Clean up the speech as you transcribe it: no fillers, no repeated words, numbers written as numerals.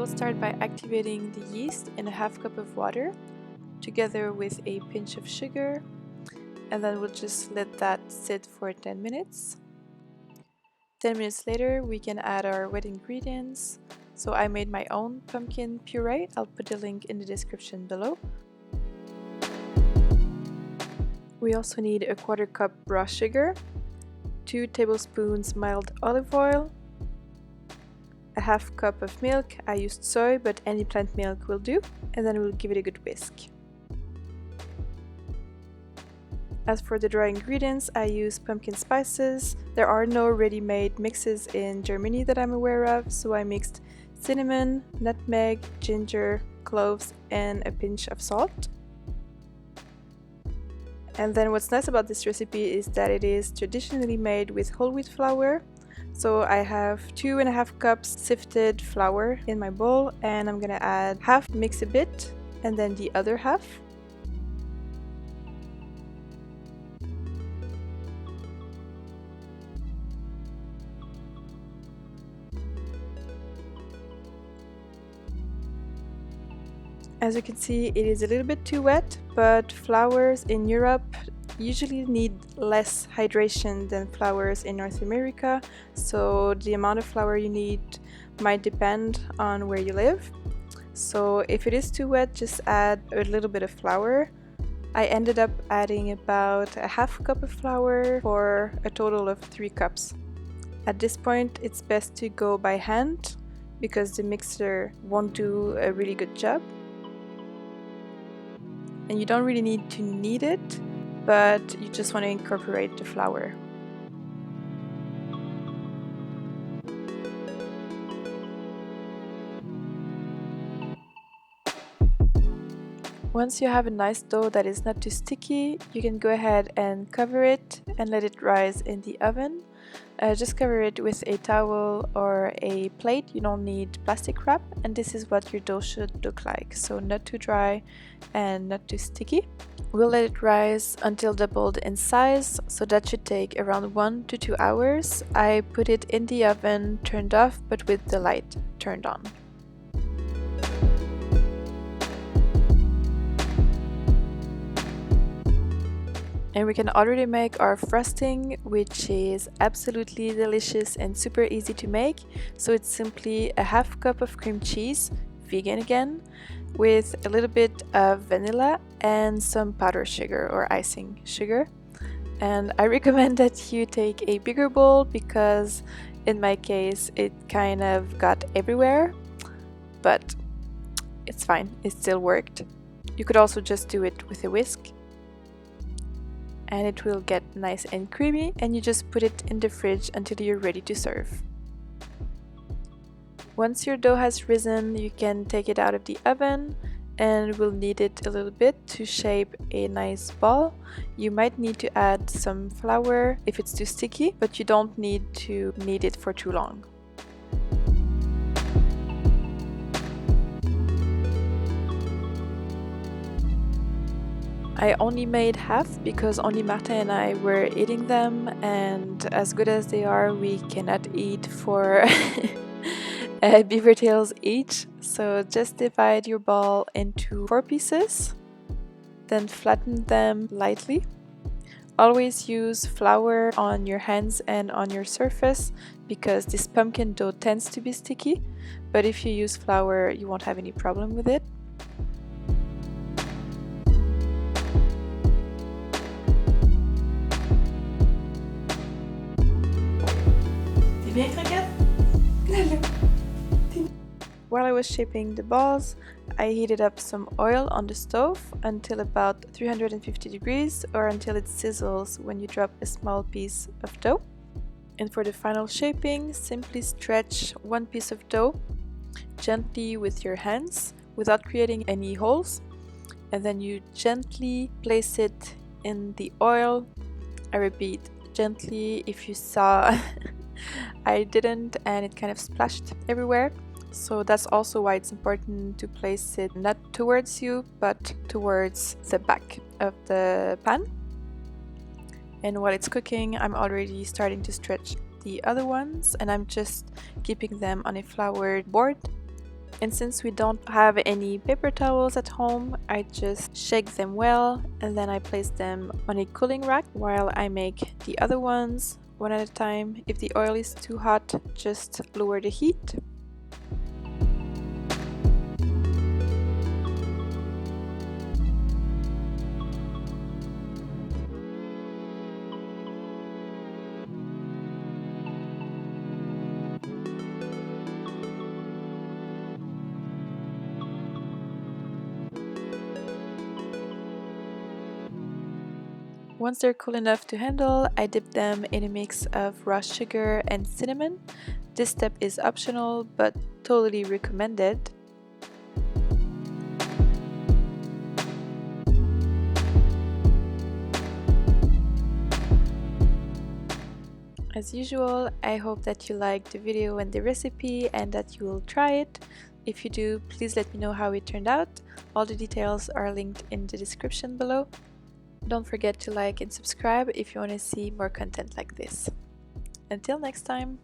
will start by activating the yeast in a half cup of water together with a pinch of sugar, and then we'll just let that sit for 10 minutes. 10 minutes later we can add our wet ingredients. So I made my own pumpkin puree. I'll put the link in the description below. We also need a 1/4 cup raw sugar, 2 tablespoons mild olive oil, a half cup of milk. I used soy, but any plant milk will do, and then we'll give it a good whisk. As for the dry ingredients, I use pumpkin spices. There are no ready-made mixes in Germany that I'm aware of, so I mixed cinnamon, nutmeg, ginger, cloves, and a pinch of salt. And then what's nice about this recipe is that it is traditionally made with whole wheat flour. So I have 2.5 cups sifted flour in my bowl, and I'm gonna add half, mix a bit, and then the other half. As you can see, it is a little bit too wet, but flours in Europe usually need less hydration than flours in North America, so the amount of flour you need might depend on where you live. So if it is too wet, just add a little bit of flour. I ended up adding about a half cup of flour for a total of 3 cups. At this point, it's best to go by hand because the mixer won't do a really good job. And you don't really need to knead it, but you just want to incorporate the flour. Once you have a nice dough that is not too sticky, you can go ahead and cover it and let it rise in the oven. Just cover it with a towel or a plate. You don't need plastic wrap, and this is what your dough should look like. So not too dry and not too sticky. We'll let it rise until doubled in size, so that should take around 1 to 2 hours. I put it in the oven, turned off, but with the light turned on. And we can already make our frosting, which is absolutely delicious and super easy to make. So it's simply a half cup of cream cheese, vegan again, with a little bit of vanilla and some powdered sugar or icing sugar. And I recommend that you take a bigger bowl because in my case it kind of got everywhere, but it's fine, it still worked. You could also just do it with a whisk, and it will get nice and creamy, and you just put it in the fridge until you're ready to serve. Once your dough has risen, you can take it out of the oven, and we'll knead it a little bit to shape a nice ball. You might need to add some flour if it's too sticky, but you don't need to knead it for too long. I only made half because only Martin and I were eating them, and as good as they are, we cannot eat for beaver tails each. So just divide your ball into 4 pieces, then flatten them lightly. Always use flour on your hands and on your surface because this pumpkin dough tends to be sticky, but if you use flour, you won't have any problem with it. While I was shaping the balls, I heated up some oil on the stove until about 350 degrees or until it sizzles when you drop a small piece of dough. And for the final shaping, simply stretch one piece of dough gently with your hands without creating any holes, and then you gently place it in the oil. I repeat, gently. If you saw I didn't, and it kind of splashed everywhere. So that's also why it's important to place it not towards you, but towards the back of the pan. And while it's cooking, I'm already starting to stretch the other ones, and I'm just keeping them on a floured board. And since we don't have any paper towels at home, I just shake them well and then I place them on a cooling rack while I make the other ones one at a time. If the oil is too hot, just lower the heat. Once they're cool enough to handle, I dip them in a mix of raw sugar and cinnamon. This step is optional but totally recommended. As usual, I hope that you liked the video and the recipe and that you will try it. If you do, please let me know how it turned out. All the details are linked in the description below. Don't forget to like and subscribe if you want to see more content like this. Until next time!